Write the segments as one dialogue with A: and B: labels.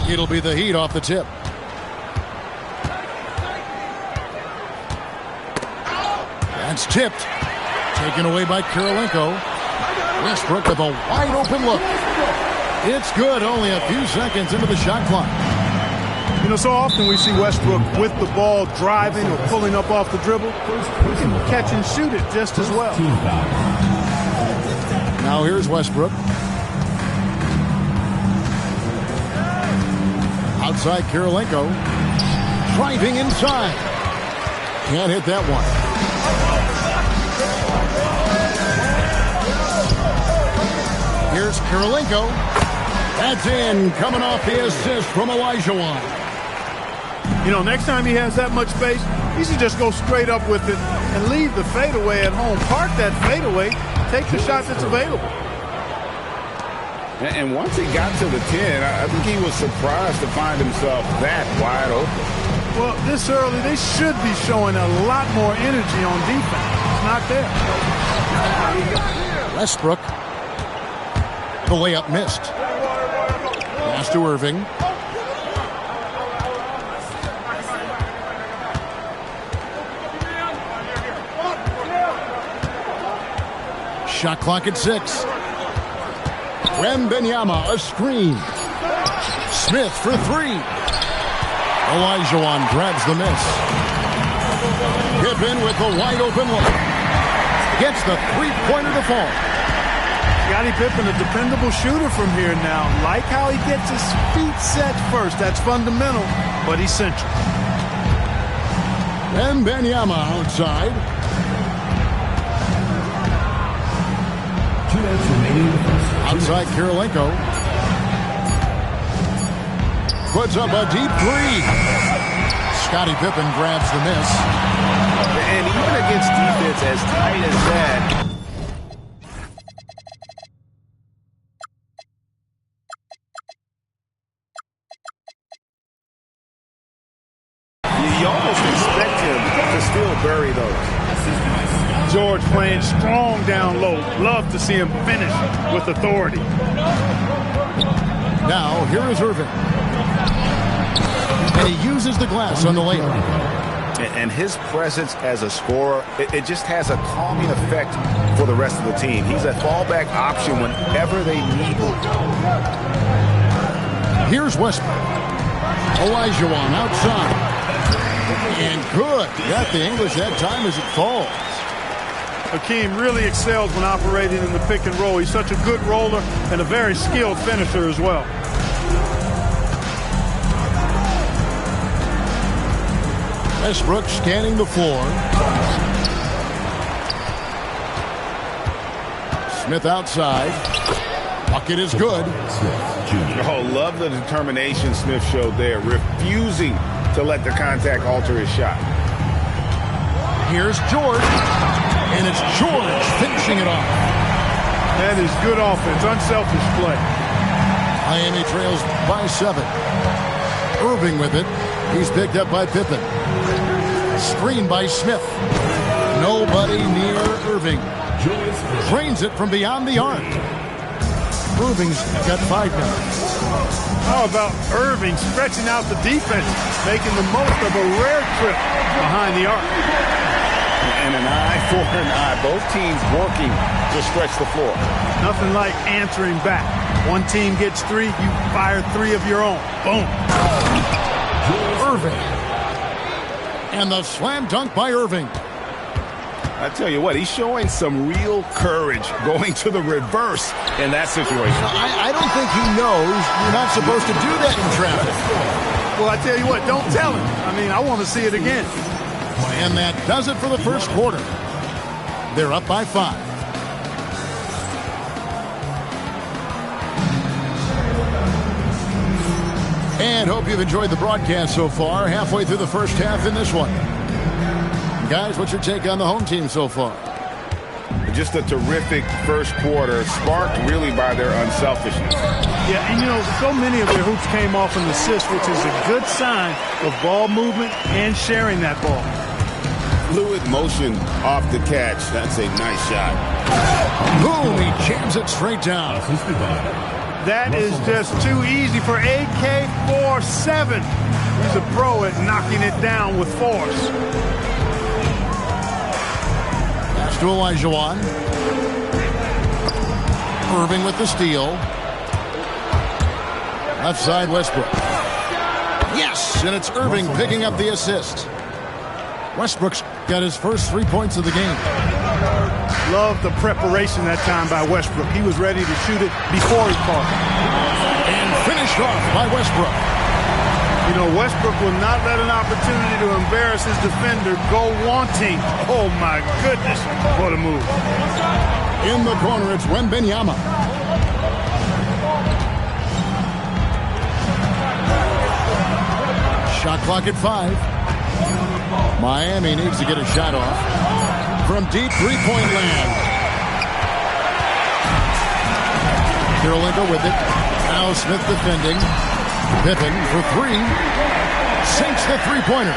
A: It'll be the Heat off the tip. That's tipped. Taken away by Kirilenko. Westbrook with a wide open look. It's good, only a few seconds into the shot clock.
B: You know, so often we see Westbrook with the ball driving or pulling up off the dribble. He can catch and shoot it just as well.
A: Now here's Westbrook. Outside Kirilenko. Driving inside. Can't hit that one. Here's Kirilenko. That's in, coming off the assist from Olajuwon.
B: You know, next time he has that much space, he should just go straight up with it and leave the fadeaway at home. Park that fadeaway, take the shot that's available.
C: And once he got to the 10, I think he was surprised to find himself that wide open.
B: Well, this early, they should be showing a lot more energy on defense. It's not there.
A: Westbrook. The layup missed. Pass to Irving. Shot clock at 6. Wembanyama, a screen. Smith for 3. Olajuwon grabs the miss. Pippen with the wide open look. Gets the three-pointer to fall.
B: Scottie Pippen, a dependable shooter from here now. Like how he gets his feet set first. That's fundamental, but essential.
A: Wembanyama outside.
D: 2 minutes remaining.
A: Outside Kirilenko. Puts up a deep 3. Scottie Pippen grabs the miss.
C: And even against defense as tight as that, you almost expect him to still bury those.
B: George playing strong down low. Love to see him finish with authority.
A: Now, here is Irving. And he uses the glass on the layup.
C: And his presence as a scorer, it just has a calming effect for the rest of the team. He's a fallback option whenever they need him.
A: Here's Westbrook. Olajuwon outside. And good. Got the English that time as it falls.
B: Hakeem really excels when operating in the pick and roll. He's such a good roller and a very skilled finisher as well.
A: Westbrook scanning the floor. Smith outside. Bucket is good.
C: Oh, love the determination Smith showed there, refusing to let the contact alter his shot.
A: Here's George. And it's George finishing it off.
B: That is good offense, unselfish play.
A: Miami trails by 7. Irving with it. He's picked up by Pippen. Screen by Smith. Nobody near Irving. Drains it from beyond the arc. Irving's got 5 now.
B: How about Irving stretching out the defense, making the most of a rare trip behind the arc.
C: And an eye for an eye. Both teams working to stretch the floor.
B: Nothing like answering back. One team gets 3, you fire 3 of your own. Boom.
A: Irving. And the slam dunk by Irving.
C: I tell you what, he's showing some real courage going to the reverse in that situation.
A: I don't think he knows you're not supposed to do that in traffic.
B: Well, I tell you what, don't tell him. I mean, I want to see it again.
A: And that does it for the first quarter. They're up by 5. And hope you've enjoyed the broadcast so far. Halfway through the first half in this one. Guys, what's your take on the home team so far?
C: Just a terrific first quarter, sparked really by their unselfishness.
B: Yeah, and you know, so many of their hoops came off an assist, which is a good sign of ball movement and sharing that ball.
C: fluid motion off the catch. That's a nice shot.
A: Boom, he jams it straight down.
D: Assisted by
B: That is just too easy for AK-47. He's a pro at knocking it down with force.
A: Pass to Olajuwon. Irving with the steal. Left side, Westbrook. Yes, and it's Irving picking up the assist. Westbrook's got his first 3 points of the game.
B: Love the preparation that time by Westbrook. He was ready to shoot it before he caught it.
A: And finished off by Westbrook.
B: You know, Westbrook will not let an opportunity to embarrass his defender go wanting. Oh, my goodness. What a move.
A: In the corner, it's Wembanyama. Shot clock at 5. Miami needs to get a shot off from deep three-point land. Kirilenko with it. Now Smith defending. Pippen for 3. Sinks the three-pointer.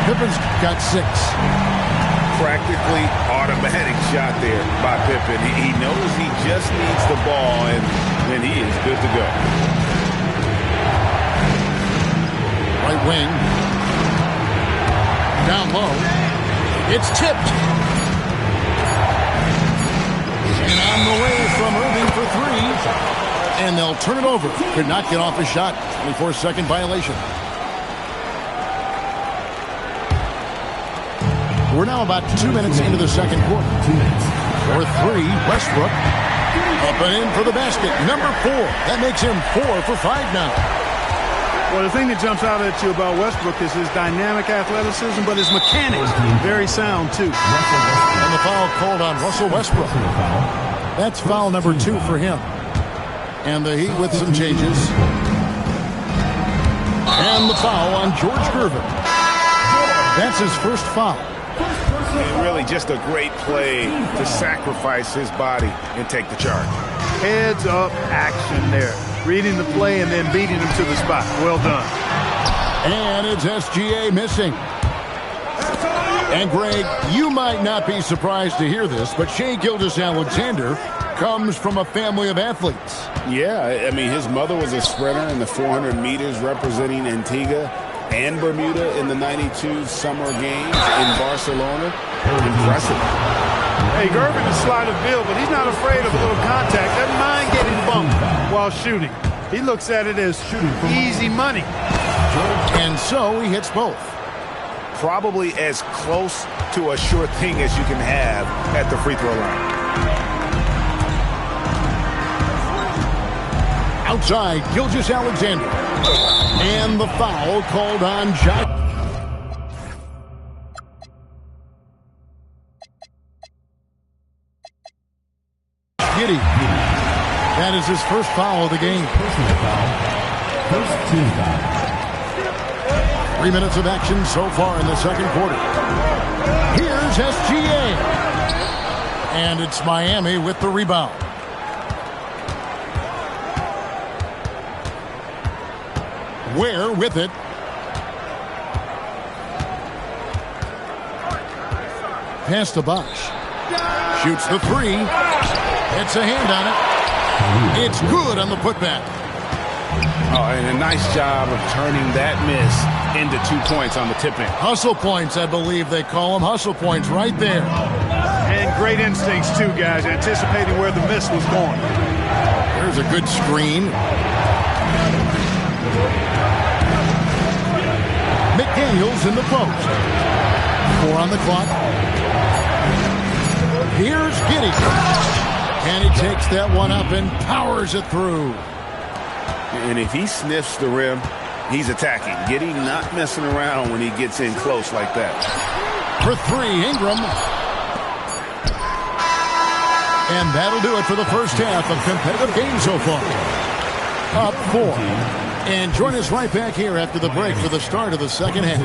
A: Pippen's got 6.
C: Practically automatic shot there by Pippen. He knows he just needs the ball, and then he is good to go.
A: Right wing. Down low. It's tipped. And on the way from Irving for 3. And they'll turn it over. Could not get off a shot. 24-second violation. We're now about 2 minutes into the second quarter.
D: 2 minutes.
A: For 3, Westbrook. Up and in for the basket. Number 4. That makes him 4 for 5 now.
B: Well, the thing that jumps out at you about Westbrook is his dynamic athleticism, but his mechanics, very sound, too.
A: And the foul called on Russell Westbrook. That's foul number 2 for him. And the Heat with some changes. And the foul on George Gervin. That's his first foul.
C: And really just a great play to sacrifice his body and take the charge.
B: Heads up action there. Reading the play and then beating him to the spot. Well done.
A: And it's SGA missing. And Greg, you might not be surprised to hear this, but Shai Gilgeous-Alexander comes from a family of athletes.
C: Yeah, I mean, his mother was a sprinter in the 400 meters representing Antigua and Bermuda in the 92 Summer Games in Barcelona. Impressive.
B: Hey, Gervin is slight of build, but he's not afraid of a little contact. Doesn't mind getting bumped while shooting. He looks at it as easy money.
A: And so he hits both.
C: Probably as close to a sure thing as you can have at the free throw line.
A: Outside, Gilgeous-Alexander. And the foul called on Josh. Giddey. That is his first foul of the game.
D: Personal foul. First team foul.
A: 3 minutes of action so far in the second quarter. Here's SGA. And it's Miami with the rebound. Ware with it. Pass to Bosh. Shoots the 3. It's a hand on it. It's good on the putback.
C: Oh, and a nice job of turning that miss into 2 points on the tip-in.
A: Hustle points, I believe they call them. Hustle points right there.
B: And great instincts, too, guys, anticipating where the miss was going.
A: There's a good screen. McDaniels in the post. 4 on the clock. Here's Giddey. And he takes that one up and powers it through.
C: And if he sniffs the rim, he's attacking. Giddey not messing around when he gets in close like that.
A: For 3, Ingram. And that'll do it for the first half of competitive game so far. Up 4. And join us right back here after the break for the start of the second half.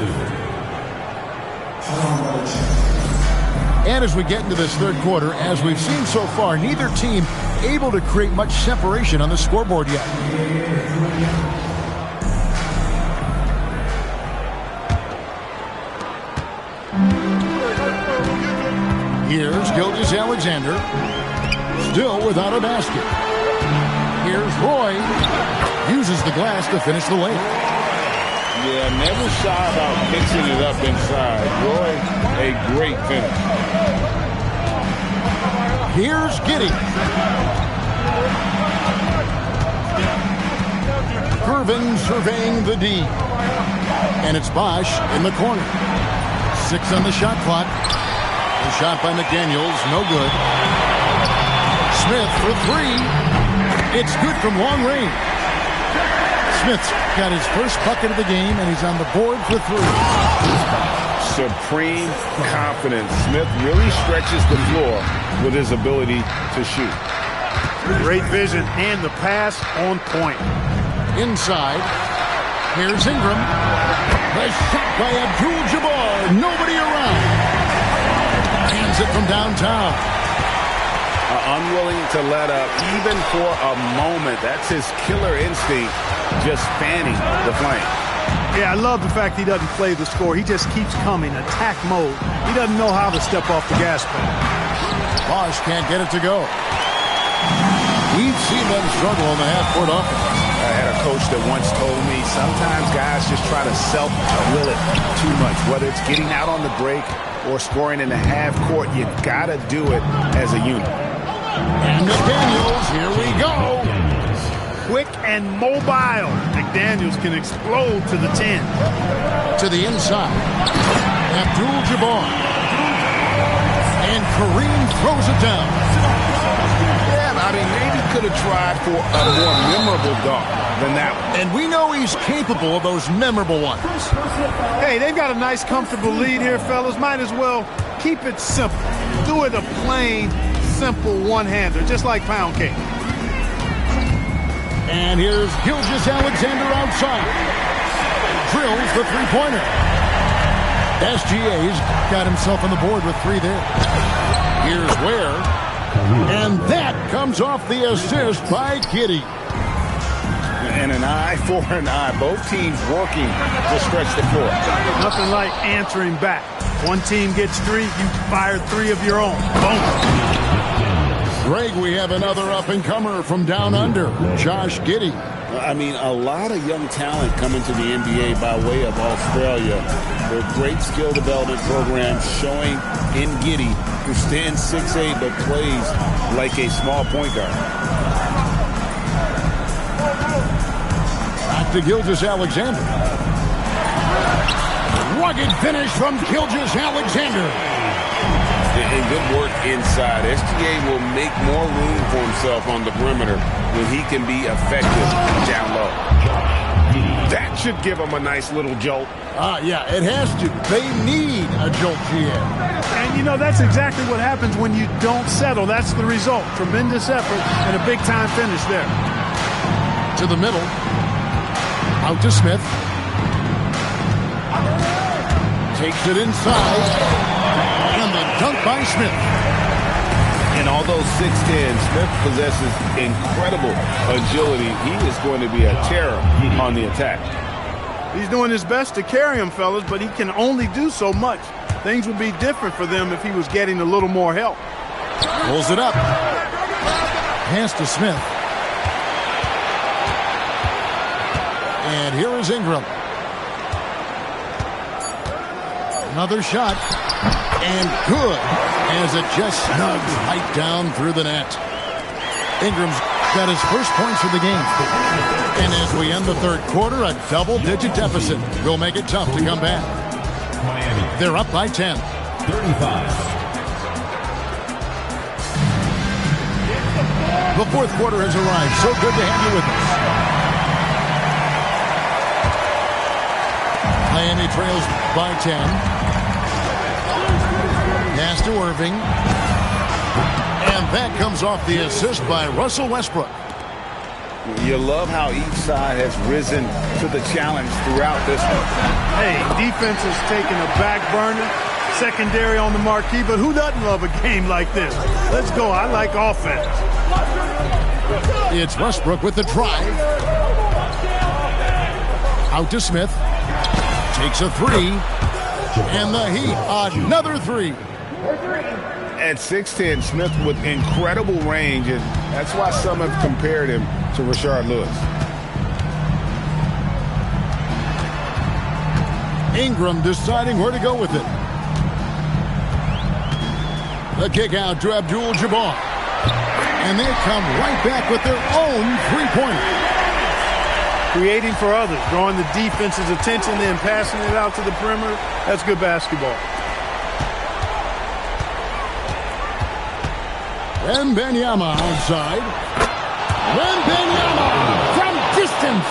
A: And as we get into this third quarter, as we've seen so far, neither team able to create much separation on the scoreboard yet. Here's Gilgeous-Alexander. Still without a basket. Here's Roy. Uses the glass to finish the layup.
C: Yeah, never shy about mixing it up inside. Roy, a great finish.
A: Here's Giddey. Irvin surveying the D. And it's Bosch in the corner. 6 on the shot clock. The shot by McDaniels, no good. Smith for 3. It's good from long range. Smith's got his first bucket of the game, and he's on the board for 3.
C: Supreme confidence. Smith really stretches the floor with his ability to shoot.
B: Great vision and the pass on point.
A: Inside, here's Ingram. The shot by Abdul-Jabbar. Nobody around. Hands it from downtown.
C: Unwilling to let up, even for a moment. That's his killer instinct, just fanning the flame.
B: Yeah, I love the fact he doesn't play the score. He just keeps coming, attack mode. He doesn't know how to step off the gas pedal.
A: Bosch can't get it to go. We've seen them struggle on the half-court offense.
C: I had a coach that once told me sometimes guys just try to self-will it too much. Whether it's getting out on the break or scoring in the half court, you gotta do it as a unit.
A: And McDaniels, here we go.
B: Quick and mobile. McDaniels can explode to the 10.
A: To the inside. Abdul-Jabbar. And Kareem throws it down.
C: Yeah, I mean, maybe could have tried for a more memorable dunk than that one.
A: And we know he's capable of those memorable ones.
B: Hey, they've got a nice, comfortable lead here, fellas. Might as well keep it simple. Do it a plain, simple one-hander, just like pound cake.
A: And here's Gilgeous-Alexander outside. Drills the three-pointer. SGA's got himself on the board with 3 there. Here's Ware. And that comes off the assist by Giddey.
C: And an eye for an eye. Both teams working to stretch the floor.
B: Nothing like answering back. One team gets 3, you fire 3 of your own. Boom.
A: Greg, we have another up-and-comer from down under, Josh Giddey.
C: I mean, a lot of young talent coming to the NBA by way of Australia. Their great skill development program showing in Giddey, who stands 6'8", but plays like a small point guard.
A: Back to Gilgeous-Alexander. Rugged finish from Gilgeous-Alexander.
C: And good work inside. SGA will make more room for himself on the perimeter when he can be effective down low. That should give him a nice little jolt.
A: Yeah, it has to. They need a jolt, GM.
B: And, you know, that's exactly what happens when you don't settle. That's the result. Tremendous effort and a big-time finish there.
A: To the middle. Out to Smith. Takes it inside. And the dunk by Smith.
C: And although 6'10", Smith possesses incredible agility, he is going to be a terror on the attack.
B: He's doing his best to carry him, fellas, but he can only do so much. Things would be different for them if he was getting a little more help.
A: Pulls it up. Pass to Smith. And here is Ingram. Another shot. And good, as it just snugs right down through the net. Ingram's got his first points of the game. And as we end the third quarter, a double-digit deficit will make it tough to come back. They're up by 10.
D: 35.
A: The fourth quarter has arrived. So good to have you with us. Miami trails by 10. Pass to Irving. And that comes off the assist by Russell Westbrook.
C: You love how each side has risen to the challenge throughout this one.
B: Hey, defense has taken a back burner, secondary on the marquee, but who doesn't love a game like this? Let's go. I like offense.
A: It's Westbrook with the drive. Out to Smith. Takes a 3. And the Heat, another 3.
E: At 6'10", Smith with incredible range, and that's why some have compared him to Rashard Lewis.
A: Ingram deciding where to go with it. The kick out to Abdul-Jabbar. And they come right back with their own three-pointer.
B: Creating for others, drawing the defense's attention, then passing it out to the perimeter. That's good basketball.
A: Wembanyama outside. Wembanyama from distance.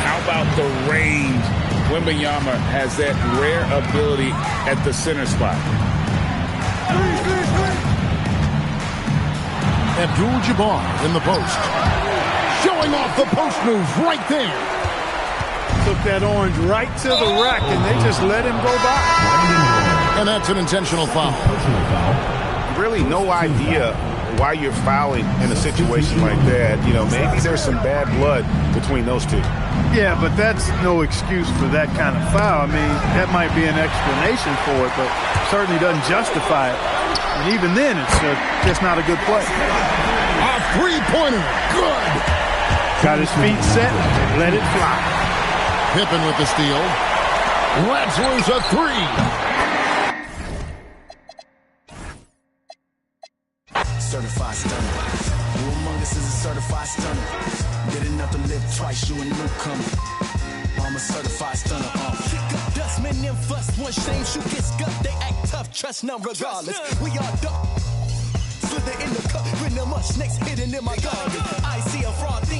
C: How about the range? Wembanyama has that rare ability at the center spot.
A: Abdul-Jabbar in the post. Showing off the post moves right there.
B: Took that orange right to the rack, and they just let him go by.
A: And that's an intentional foul.
E: Really no idea why you're fouling in a situation like that. You know, maybe there's some bad blood between those two.
B: Yeah, but that's no excuse for that kind of foul. I mean, that might be an explanation for it, but certainly doesn't justify it. And even then, it's just not a good play.
A: A three-pointer. Good.
B: Got his feet set. Let it fly.
A: Pippen with the steal. Let's lose a three.
F: Certified stunner. Who among us is a certified stunner? Did enough to live twice, you a newcomer. I'm a certified stunner. Kick up dust, men in fuss. One shame, shoot get scuffed. They act tough, trust none regardless. We are dumb. Slither in the cup, with no much snakes hidden in my garden. I see a fraud theme.